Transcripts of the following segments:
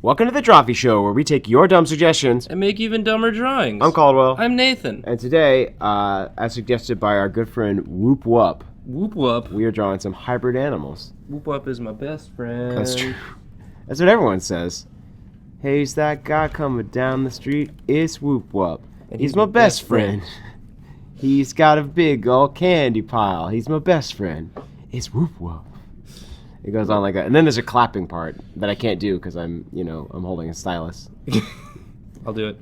Welcome to the Drawfee Show, where we take your dumb suggestions and make even dumber drawings. I'm Caldwell. I'm Nathan. And today, as suggested by our good friend Whoop Whoop, we are drawing some hybrid animals. Whoop Whoop is my best friend. That's true. That's what everyone says. Hey's that guy coming down the street. It's Whoop Whoop. And he's my best friend. He's got a big old candy pile. He's my best friend. It's Whoop Whoop. It goes on like that. And then there's a clapping part that I can't do because I'm holding a stylus. I'll do it.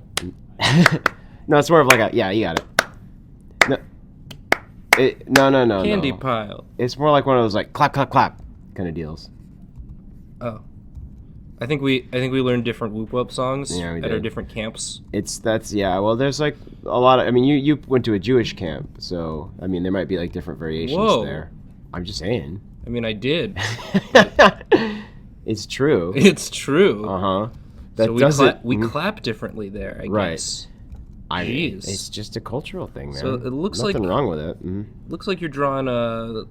No, it's more of like a, yeah, you got it. No. Candy pile. It's more like one of those like clap, clap, clap kind of deals. Oh. I think we learned different Whoop Whoop songs at our different camps. Well, there's like a lot of, I mean, you went to a Jewish camp, so, I mean, there might be like different variations there. I'm just saying. I mean, I did. It's true. It's true. Uh-huh. So we clap differently there, I guess. Jeez. It's just a cultural thing, man. So it looks Nothing wrong with it. Mm-hmm. Looks like you're drawing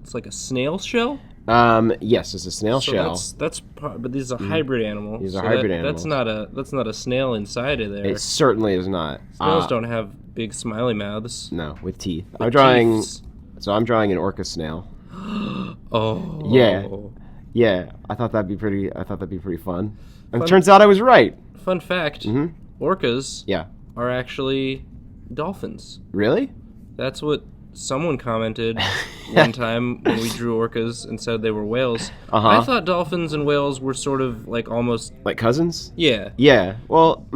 it's like a snail shell? Yes, it's a snail shell. But this is a hybrid animal. These are hybrid animals. That's not a snail inside of there. It certainly is not. Snails don't have big smiley mouths. No, with teeth. I'm drawing an orca snail. Oh. Yeah. I thought that'd be pretty fun. And it turns out I was right. Fun fact. Mm-hmm. Orcas are actually dolphins. Really? That's what someone commented one time when we drew orcas and said they were whales. I thought dolphins and whales were sort of like almost like cousins? Yeah. Yeah. Well,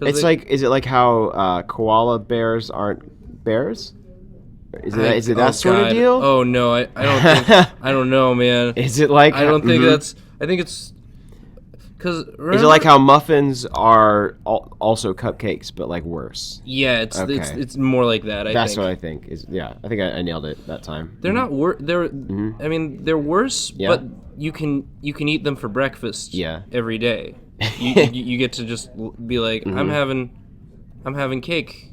It's is it like how koala bears aren't bears? Is it that sort of deal? Oh no, I don't think, I don't know, man. Is it like I don't think that's I think it's is it like how muffins are also cupcakes, but like worse? Yeah, it's more like that. That's what I think. I think I nailed it that time. They're not worse. I mean, they're worse, but you can eat them for breakfast. Every day. You get to just be like, I'm having cake.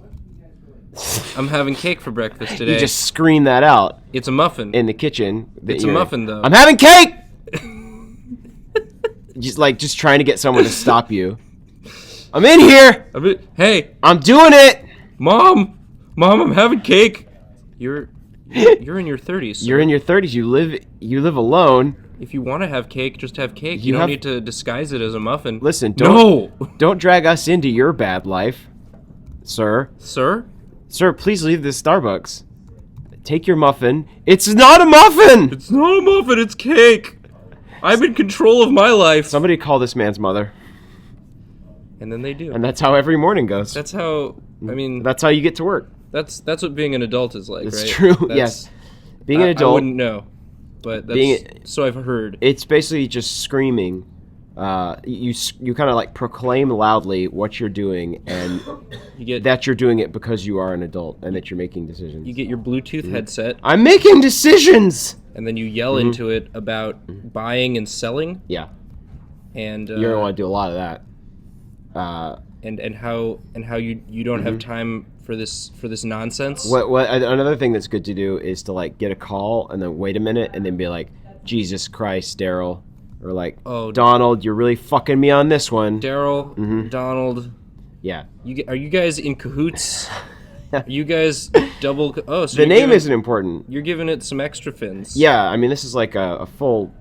I'm having cake for breakfast today. You just scream that out. It's a muffin in the kitchen. It's a muffin though. I'm having cake. Just trying to get someone to stop you. I'm in here. Hey, I'm doing it. Mom, I'm having cake. You're in your 30s. Sir. You're in your 30s. You live alone. If you want to have cake, just have cake. You don't need to disguise it as a muffin. Listen, don't drag us into your bad life, sir. Sir, please leave this Starbucks. Take your muffin. It's not a muffin. It's not a muffin. It's cake. I'm in control of my life. Somebody call this man's mother. And then they do. And that's how every morning goes. That's how, that's how you get to work. That's what being an adult is like, it's right? It's true, yes. Being an adult. I wouldn't know, but so I've heard. It's basically just screaming. You kind of like proclaim loudly what you're doing and that you're doing it because you are an adult and that you're making decisions. You get your Bluetooth headset. I'm making decisions! And then you yell into it about buying and selling. Yeah. And you're gonna want to do a lot of that. And how you don't have time for this nonsense. What another thing that's good to do is to like get a call and then wait a minute and then be like, Jesus Christ, Daryl, or like, Donald, you're really fucking me on this one. Daryl, Donald. Yeah. Are you guys in cahoots? Are you guys double? Oh, so the name isn't important. You're giving it some extra fins. Yeah, I mean this is like a full.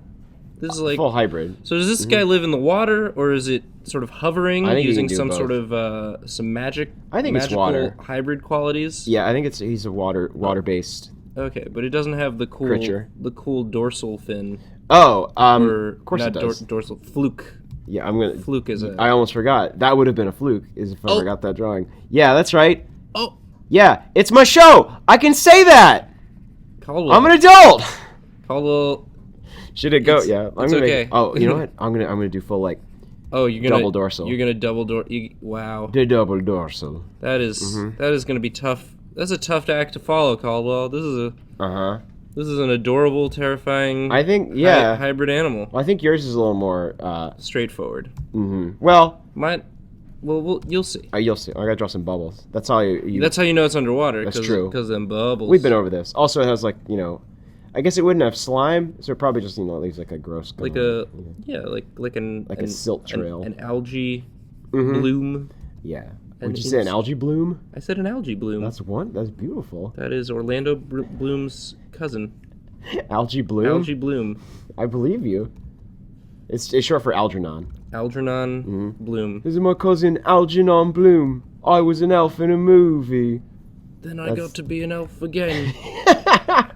This is like full hybrid. So does this guy live in the water, or is it sort of hovering using some both. Sort of some magical it's water hybrid qualities? Yeah, I think he's a water based. Okay, but it doesn't have the cool dorsal fin. Oh, of course it does. Dorsal fluke. Yeah, fluke is I almost forgot. That would have been a fluke if I forgot that drawing. Yeah, that's right. Oh. Yeah, it's my show. I can say that. Caldwell. I'm an adult. Caldwell. Should it go? Yeah, I'm gonna okay. You know what? I'm gonna do full like. Oh, you're gonna double dorsal. You're gonna double wow. The double dorsal. That is gonna be tough. That's a tough act to follow, Caldwell. This is This is an adorable, terrifying. I think hybrid animal. Well, I think yours is a little more straightforward. Well, mine. Well, you'll see. You'll see. I gotta draw some bubbles. That's how you. That's how you know it's underwater. That's true. Because them bubbles. We've been over this. Also, it has like I guess it wouldn't have slime, so it probably just leaves like a gross. Like a a silt trail, an algae bloom. Yeah. Would you say an algae bloom? I said an algae bloom. That's beautiful. That is Orlando Bloom's cousin. Algae bloom. Algae bloom. I believe you. It's short for Algernon. Algernon Bloom. This is my cousin Algernon Bloom. I was an elf in a movie. Then I got to be an elf again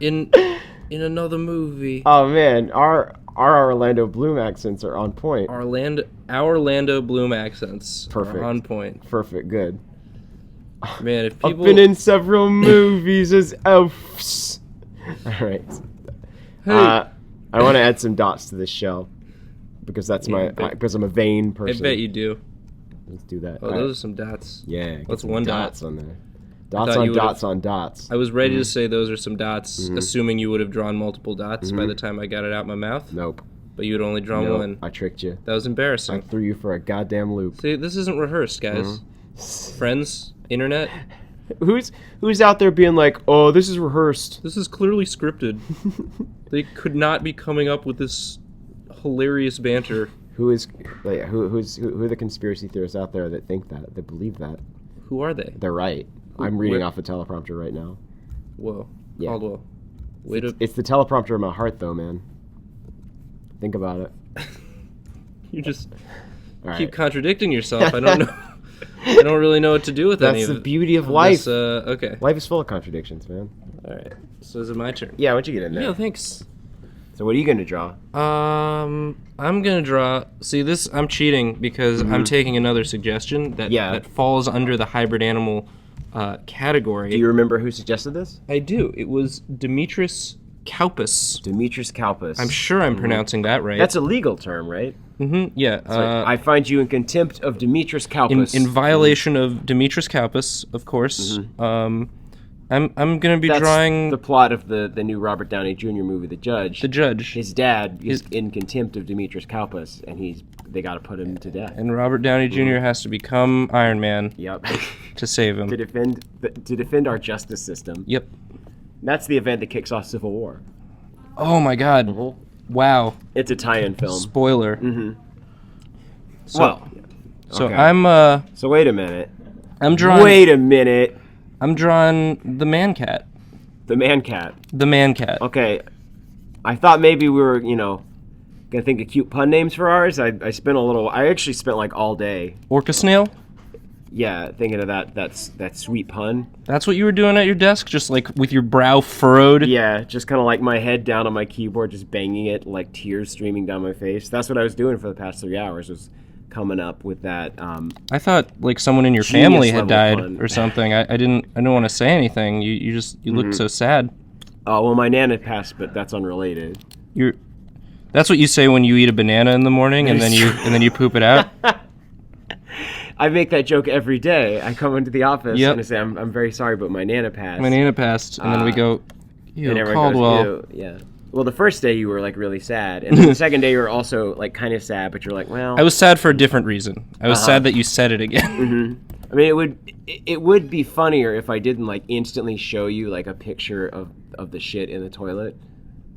in another movie. Oh man, our Orlando Bloom accents are on point. Our Orlando Bloom accents Perfect. Are on point. Perfect, good. Man, if people... I've been in several movies as elves. All right. Hey. I want to add some dots to this show because because I'm a vain person. I bet you do. Let's do that. Oh, those are some dots. Yeah. That's one dots dot on there. Dots on dots. I was ready to say those are some dots, assuming you would have drawn multiple dots by the time I got it out my mouth. Nope. But you had only drawn one. I tricked you. That was embarrassing. I threw you for a goddamn loop. See, this isn't rehearsed, guys. Friends, internet. Who's out there being like, oh, this is rehearsed? This is clearly scripted. They could not be coming up with this hilarious banter. Who are the conspiracy theorists out there that think that believe that? Who are they? They're right. I'm reading off a teleprompter right now. Whoa. Yeah. Caldwell. It's the teleprompter in my heart, though, man. Think about it. You just keep contradicting yourself. I don't know. I don't really know what to do with any of it. That's the beauty of life. Okay. Life is full of contradictions, man. All right. So is it my turn? Yeah, why don't you get in there? Yeah, thanks. So what are you going to draw? I'm going to draw... See, this... I'm cheating because I'm taking another suggestion that falls under the hybrid animal category. Do you remember who suggested this? I do. It was Demetris Kaupis. Demetris Kaupis. I'm sure I'm pronouncing that right. That's a legal term, right? Yeah. I find you in contempt of Demetris Kaupis. In violation of Demetris Kaupis, of course. I'm going to be drawing... the plot of the new Robert Downey Jr. movie, The Judge. The Judge. His dad is in contempt of Demetris Kaupis, and they got to put him to death. And Robert Downey Jr. has to become Iron Man. Yep. To save him. to defend our justice system. Yep. That's the event that kicks off Civil War. Oh my God. Wow. It's a tie-in film. Spoiler. So okay. I'm So wait a minute. I'm drawing... Wait a minute. I'm drawing the man cat. The man cat. The man cat. Okay. I thought maybe we were, gonna think of cute pun names for ours. I actually spent like all day. Orca snail? Yeah, thinking of that sweet pun. That's what you were doing at your desk, just like with your brow furrowed? Yeah, just kind of like my head down on my keyboard, just banging it, like tears streaming down my face. That's what I was doing for the past 3 hours, was coming up with that. I thought like someone in your family had died pun. or something. I didn't want to say anything. You looked so sad. Oh well, my nana passed, but that's unrelated. That's what you say when you eat a banana in the morning and then you poop it out. I make that joke every day. I come into the office and I say, I'm very sorry, but my nana passed. My nana passed, and then we go, ew, and Caldwell. goes, ew. Yeah. Well, the first day you were like really sad, and then the second day you were also like kind of sad, but you're like, well. I was sad for a different reason. I was sad that you said it again. I mean, it would be funnier if I didn't like instantly show you like a picture of the shit in the toilet.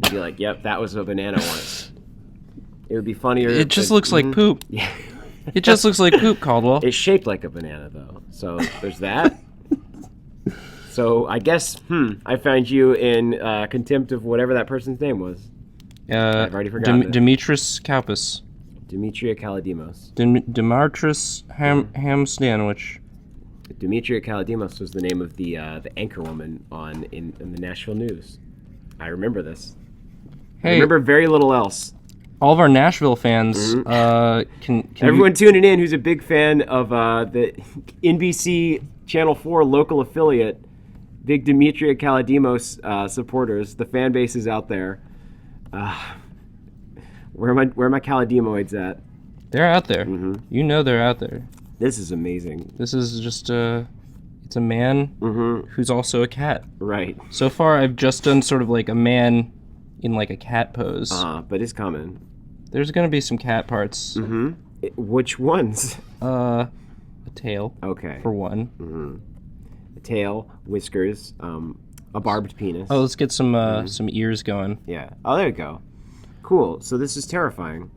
You'd be like, yep, that was a banana once. It would be funnier. It just looks like poop. Yeah. It just looks like poop, Caldwell. It's shaped like a banana, though. So there's that. So I guess, I found you in contempt of whatever that person's name was. I've already forgotten it. Demetris Kaupis. Demetria Kalodimos. Demartris ham sandwich. Demetria Kalodimos was the name of the anchor woman in the Nashville News. I remember this. Hey, I remember very little else. All of our Nashville fans, can everyone tuning in who's a big fan of the NBC Channel 4 local affiliate, big Demetria Kalodimos supporters, the fan base is out there. Where are my Kalodimoids at? They're out there. You know they're out there. This is amazing. This is just it's a man who's also a cat. Right. So far, I've just done sort of like a man in like a cat pose. But it's coming. There's gonna be some cat parts. Which ones? A tail. Okay. For one. A tail, whiskers, A barbed penis. Oh, let's get some ears going. Yeah. Oh, there you go. Cool. So this is terrifying.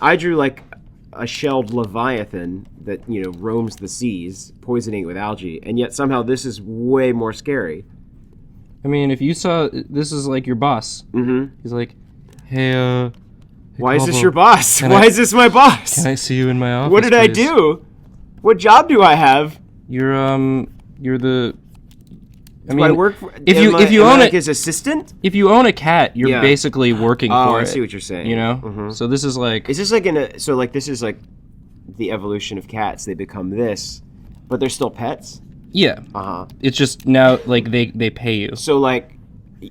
I drew like a shelled leviathan that, you know, roams the seas, poisoning it with algae, and yet somehow this is way more scary. I mean, if you saw, this is like your boss. Mm-hmm. He's like, hey, why is this your boss? Why is this my boss? Can I see you in my office? What did I do? What job do I have? You're the. I mean, do I work for? If you own like his assistant? If you own a cat, you're basically working for it. Oh, I see what you're saying. You know. Mm-hmm. So this is like. Is this like this is like the evolution of cats? They become this, but they're still pets. Yeah. Uh-huh. It's just now like they pay you. So like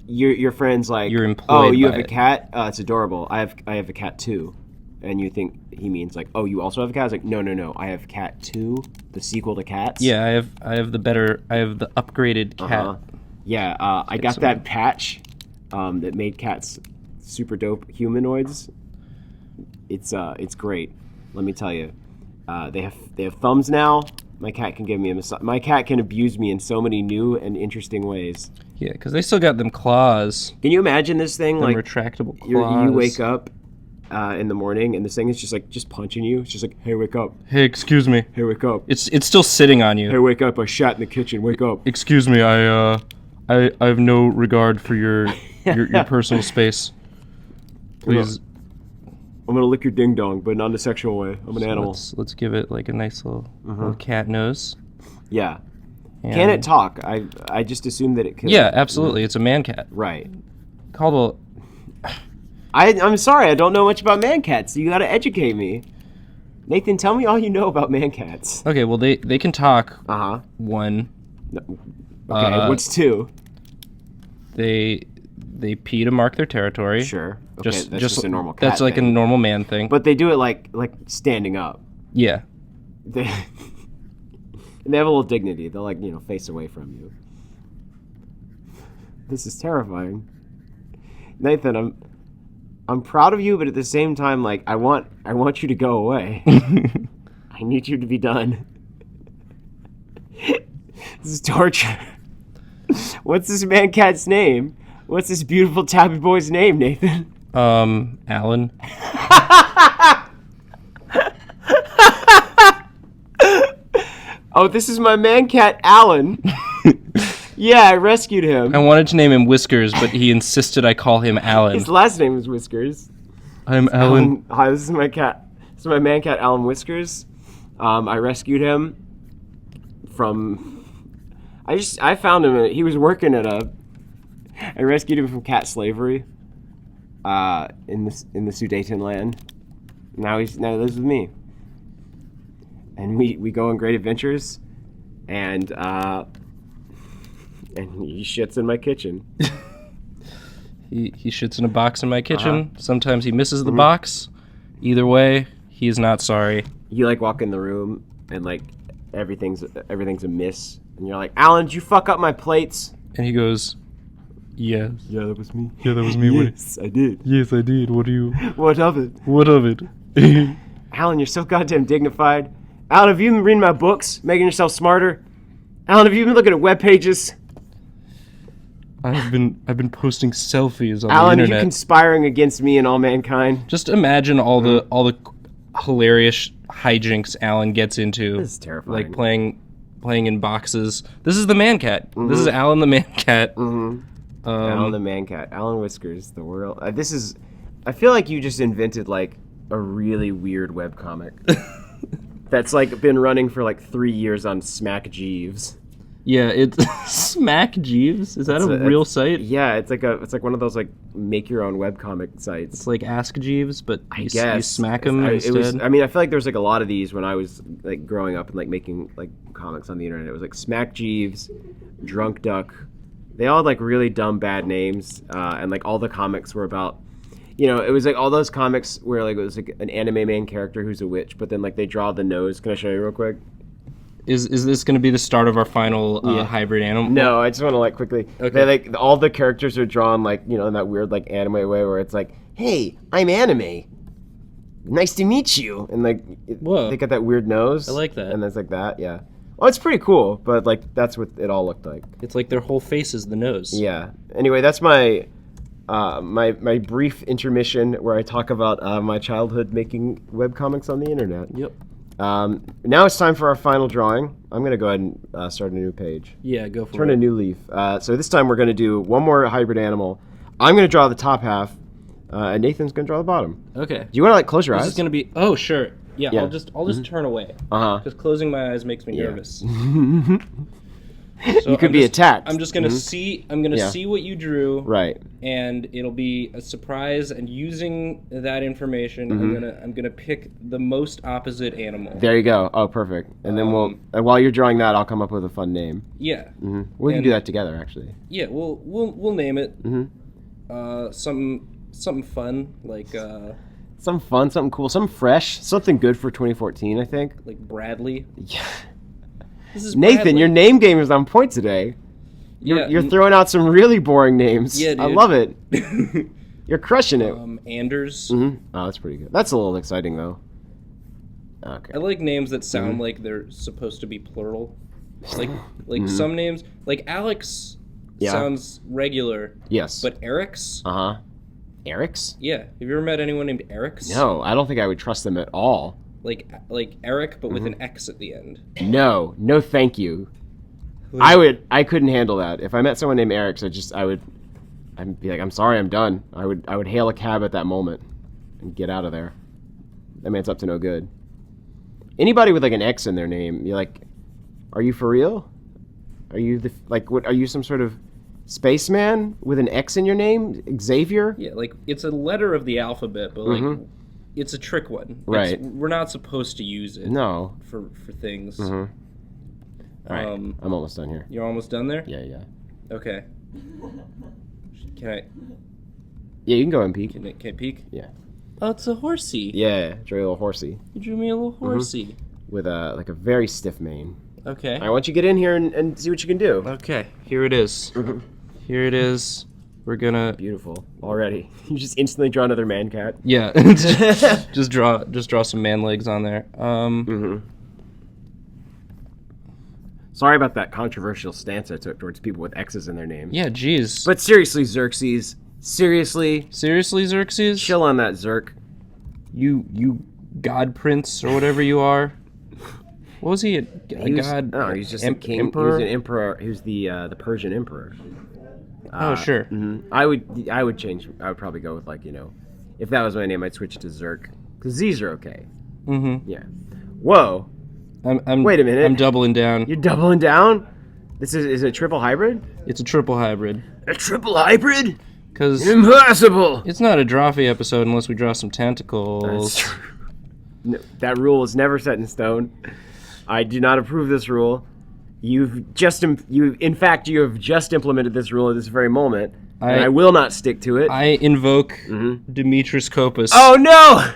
your friend's like, you're employed. Oh, you have it. a cat? It's adorable. I have a cat too. And you think he means like, oh, you also have a cat? I was like, no. I have Cat 2, the sequel to Cats. Yeah, I have the upgraded cat. Uh-huh. Yeah, I got that patch that made cats super dope humanoids. It's great. Let me tell you. They have thumbs now. My cat can give me a massage. My cat can abuse me in so many new and interesting ways. Yeah, because they still got them claws. Can you imagine this thing? Them like retractable claws. You wake up in the morning and this thing is just punching you. It's just like, hey, wake up. Hey, excuse me. Hey, wake up. It's still sitting on you. Hey, wake up. I shat in the kitchen. Wake up. Excuse me. I have no regard for your personal space. Please. I'm gonna lick your ding dong, but not in a sexual way. I'm an animal. Let's give it like a nice little cat nose. Yeah. And can it talk? I just assumed that it could. Yeah, absolutely. It's a man cat. Right. Caldwell. I'm sorry. I don't know much about man cats. You gotta educate me. Nathan, tell me all you know about man cats. Okay. Well, they can talk. One. No. Okay. What's two? They pee to mark their territory. Sure. Okay, that's just a normal cat That's like thing. a normal man thing. But they do it like standing up. Yeah. They have a little dignity. They'll like, you know, face away from you. This is terrifying. Nathan, I'm proud of you, but at the same time, like I want you to go away. I need you to be done. This is torture. What's this man cat's name? What's this beautiful tabby boy's name, Nathan? Alan. Oh, this is my man cat, Alan. Yeah, I rescued him. I wanted to name him Whiskers, but he insisted I call him Alan. His last name is Whiskers. I'm Alan. Hi, this is my cat. This is my man cat, Alan Whiskers. I rescued him from... I found him. He was working at I rescued him from cat slavery. In the Sudetenland. Now he lives with me. And we go on great adventures. And he shits in my kitchen. He shits in a box in my kitchen. Sometimes he misses the box. Either way, he is not sorry. You like walk in the room and like everything's a miss. And you're like, Alan, did you fuck up my plates? And he goes, yes. Yeah, that was me. Yeah, that was me. Yes, I did. Yes, I did. What of it? What of it? Alan, you're so goddamn dignified. Alan, have you been reading my books, making yourself smarter? Alan, have you been looking at web pages? I've been posting selfies on Alan, the internet. Alan, are you conspiring against me and all mankind? Just imagine all the hilarious hijinks Alan gets into. This is terrifying. Like playing in boxes. This is the man cat. This is Alan the man cat. Alan the man cat. Alan Whiskers, the world. I feel like you just invented like a really weird webcomic. That's like been running for like 3 years on Smack Jeeves. Yeah, it's Smack Jeeves. Is that a real site? Yeah, it's like one of those like make your own webcomic sites. It's like Ask Jeeves, but you smack him instead. I mean, I feel like there was like a lot of these when I was like growing up and like making like comics on the internet. It was like Smack Jeeves, Drunk Duck. They all had like really dumb bad names, and like all the comics were about. You know, it was like all those comics where like it was like an anime main character who's a witch, but then like they draw the nose. Can I show you real quick? Is this going to be the start of our final hybrid animal? No, I just want to like quickly. Okay. Like all the characters are drawn like, you know, in that weird like anime way where it's like, hey, I'm anime. Nice to meet you. And like, whoa, they got that weird nose. I like that. And it's like that, yeah. Oh, it's pretty cool, but like that's what it all looked like. It's like their whole face is the nose. Yeah. Anyway, that's my my brief intermission where I talk about my childhood making webcomics on the internet. Yep. Now it's time for our final drawing. I'm going to go ahead and start a new page. Yeah, go for it. Turn a new leaf. So this time we're going to do one more hybrid animal. I'm going to draw the top half, and Nathan's going to draw the bottom. Okay. Do you want to like close your eyes? This is going to be... Oh, sure. Yeah. I'll just turn away. Because closing my eyes makes me nervous. So you could be attacked. I'm just gonna see. I'm gonna see what you drew. Right. And it'll be a surprise. And using that information, I'm gonna pick the most opposite animal. There you go. Oh, perfect. And then while you're drawing that, I'll come up with a fun name. Yeah. We can do that together, actually. Yeah. We'll name it. Something fun like. Something fun, something cool, something fresh, something good for 2014. I think. Like Bradley. Yeah. This is Nathan, Bradley. your name game is on point today. You're throwing out some really boring names. Yeah, dude. I love it. You're crushing it. Anders. Oh, that's pretty good. That's a little exciting, though. Okay. I like names that sound like they're supposed to be plural. Like some names, like Alex sounds regular. Yes. But Eric's? Eric's? Yeah. Have you ever met anyone named Eric's? No, I don't think I would trust them at all. Like Eric, but with an X at the end. No, thank you. I couldn't handle that. If I met someone named Eric's, I'd be like, I'm sorry, I'm done. I would hail a cab at that moment and get out of there. That man's up to no good. Anybody with like an X in their name, you're like, are you for real? Are you what? Are you some sort of spaceman with an X in your name, Xavier? Yeah, like it's a letter of the alphabet, but like. It's a trick one. Right. We're not supposed to use it. No. For things. All right. I'm almost done here. You're almost done there? Yeah. Okay. Can I? Yeah, you can go and peek. Can I peek? Yeah. Oh, it's a horsey. Yeah, drew a little horsey. You drew me a little horsey. With a very stiff mane. Okay. I want you to get in here and see what you can do. Okay. Here it is. Here it is. We're gonna beautiful already. You just instantly draw another man cat. Yeah, just draw some man legs on there. Sorry about that controversial stance I took towards people with X's in their names. Yeah, jeez. But seriously, Xerxes. Seriously, Xerxes. Chill on that, Zerk. You god prince or whatever you are. What was he? A god? No, he's just a king. Emperor? He was an emperor. He was the Persian emperor. Oh, sure. I would change. I would probably go with if that was my name, I'd switch it to Zerk because these are okay. Yeah. Whoa. Wait a minute. I'm doubling down. You're doubling down? Is it a triple hybrid? It's a triple hybrid. A triple hybrid? Because impossible. It's not a Drawfee episode unless we draw some tentacles. That's true. No, that rule is never set in stone. I do not approve this rule. You have just implemented this rule at this very moment, and I will not stick to it. I invoke Demetrius Kopus. Oh no!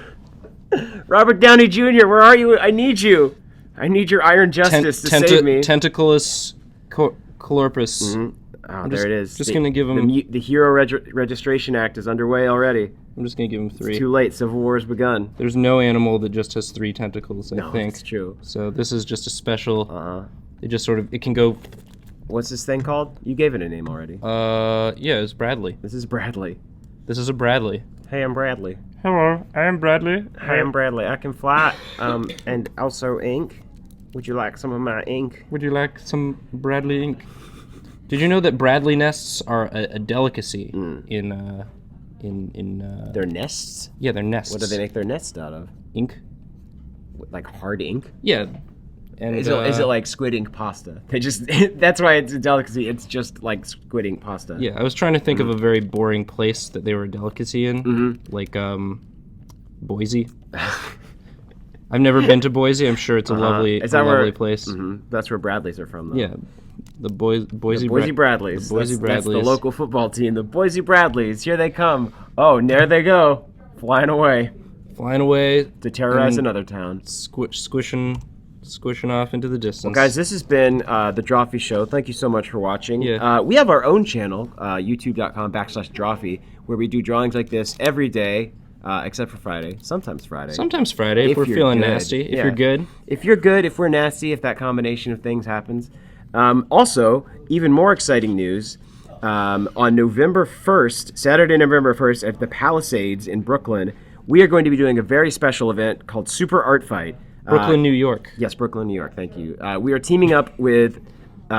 Robert Downey Jr., where are you? I need you. I need your iron justice to save me. Tentaculus Calorpus. Oh, there it is. Just gonna give him the Hero Registration Act is underway already. I'm just gonna give him 3. It's too late. Civil War has begun. There's no animal that just has 3 tentacles. I think it's true. So this is just a special. It just it can go. What's this thing called? You gave it a name already. Yeah, it's Bradley. This is Bradley. This is a Bradley. Hey, I'm Bradley. Hello, I am Bradley. Hi, I'm Bradley. I can fly. And also ink. Would you like some of my ink? Would you like some Bradley ink? Did you know that Bradley nests are a delicacy in their nests? Yeah, their nests. What do they make their nests out of? Ink. Like hard ink? Yeah. And is it like squid ink pasta? They just that's why it's a delicacy. It's just like squid ink pasta. Yeah, I was trying to think of a very boring place that they were a delicacy in, like Boise. I've never been to Boise. I'm sure it's a lovely place. That's where Bradleys are from, though. Yeah, the Boise Bradleys. The Boise Bradleys. That's the local football team. The Boise Bradleys. Here they come. Oh, and there they go, flying away to terrorize another town. Squishing off into the distance. Well, guys, this has been the Drawfee Show. Thank you so much for watching. Yeah. We have our own channel, youtube.com/Drawfee, where we do drawings like this every day. except for Friday. Sometimes Friday. Sometimes Friday if we're feeling nasty. If you're good. If you're good, if we're nasty, if that combination of things happens. Also, even more exciting news. On November 1st, Saturday, November 1st, at the Palisades in Brooklyn, we are going to be doing a very special event called Super Art Fight. Brooklyn, New York. Yes, Brooklyn, New York. Thank you. We are teaming up with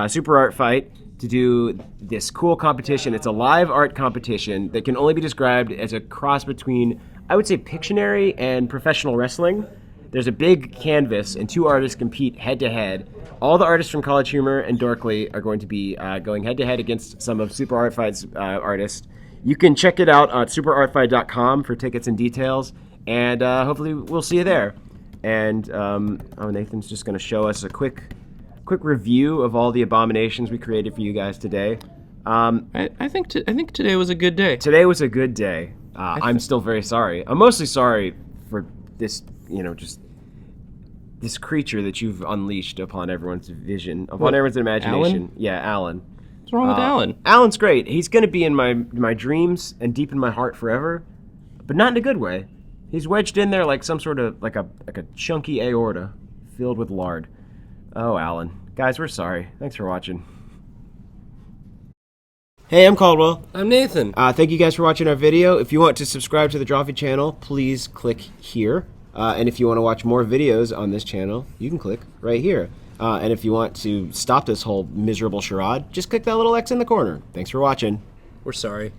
Super Art Fight to do this cool competition. It's a live art competition that can only be described as a cross between, I would say, Pictionary and professional wrestling. There's a big canvas, and 2 artists compete head-to-head. All the artists from College Humor and Dorkly are going to be going head-to-head against some of Super Art Fight's artists. You can check it out at superartfight.com for tickets and details, and hopefully we'll see you there. And Nathan's just going to show us a quick review of all the abominations we created for you guys today. I think today was a good day. Today was a good day. I'm still very sorry. I'm mostly sorry for this, just this creature that you've unleashed upon everyone's vision, upon everyone's imagination. Alan? Yeah, Alan. What's wrong with Alan? Alan's great. He's going to be in my dreams and deep in my heart forever, but not in a good way. He's wedged in there like some sort of like a chunky aorta filled with lard. Oh, Alan. Guys, we're sorry. Thanks for watching. Hey, I'm Caldwell. I'm Nathan. Thank you guys for watching our video. If you want to subscribe to the Drawfee channel, please click here. And if you want to watch more videos on this channel, you can click right here. And if you want to stop this whole miserable charade, just click that little X in the corner. Thanks for watching. We're sorry.